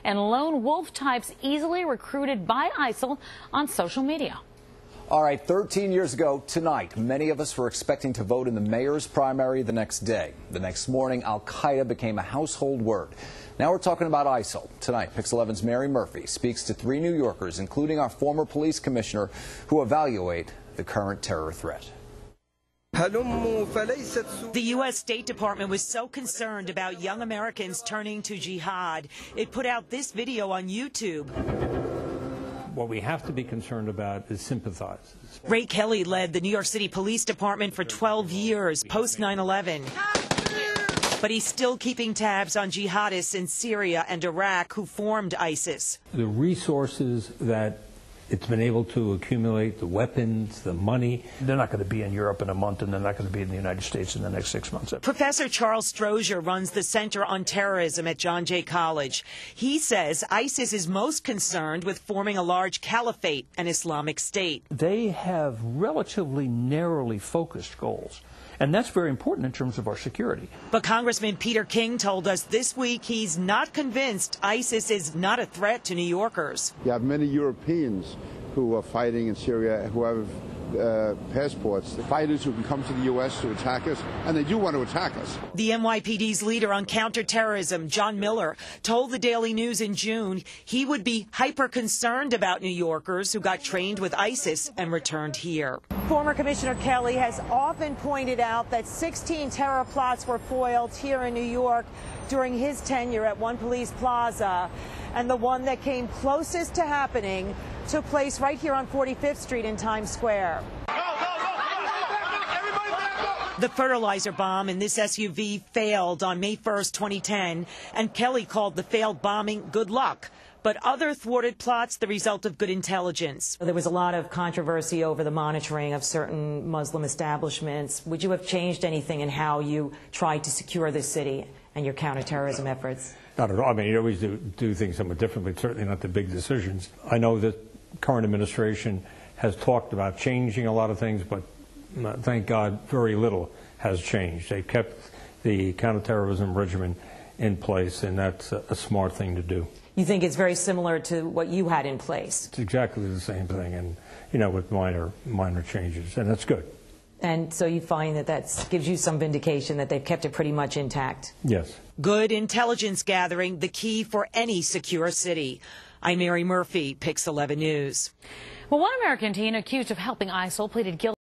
and lone wolf types easily recruited by ISIL on social media. All right, 13 years ago tonight, many of us were expecting to vote in the mayor's primary the next day. The next morning, al-Qaeda became a household word. Now we're talking about ISIL. Tonight, Pix 11's Mary Murphy speaks to 3 New Yorkers, including our former police commissioner, who evaluate the current terror threat. The U.S. State Department was so concerned about young Americans turning to jihad, it put out this video on YouTube. What we have to be concerned about is sympathizers. Ray Kelly led the New York City Police Department for 12 years, post 9/11. But he's still keeping tabs on jihadists in Syria and Iraq who formed ISIS. The resources that it's been able to accumulate, the weapons, the money, they're not going to be in Europe in a month, and they're not going to be in the United States in the next 6 months. Professor Charles Strozier runs the Center on Terrorism at John Jay College. He says ISIS is most concerned with forming a large caliphate, an Islamic state. They have relatively narrowly focused goals, and that's very important in terms of our security. But Congressman Peter King told us this week he's not convinced ISIS is not a threat to New Yorkers. You have many Europeans who are fighting in Syria who have passports, the fighters who can come to the U.S. to attack us, and they do want to attack us. The NYPD's leader on counterterrorism, John Miller, told the Daily News in June he would be hyper-concerned about New Yorkers who got trained with ISIS and returned here. Former Commissioner Kelly has often pointed out that 16 terror plots were foiled here in New York during his tenure at One Police Plaza, and the one that came closest to happening took place right here on 45th Street in Times Square. The fertilizer bomb in this SUV failed on May 1st, 2010, and Kelly called the failed bombing good luck. But other thwarted plots the result of good intelligence. There was a lot of controversy over the monitoring of certain Muslim establishments. Would you have changed anything in how you tried to secure the city and your counterterrorism efforts? Not at all. I mean, you always do things somewhat differently, certainly not the big decisions. I know that current administration has talked about changing a lot of things, but thank God very little has changed. They've kept the counterterrorism regimen in place, and that's a smart thing to do. You think it's very similar to what you had in place? It's exactly the same thing, and with minor changes, and that's good. And so you find that gives you some vindication that they've kept it pretty much intact? Yes. Good intelligence gathering, the key for any secure city. I'm Mary Murphy, Pix 11 News. Well, one American teen accused of helping ISIL pleaded guilty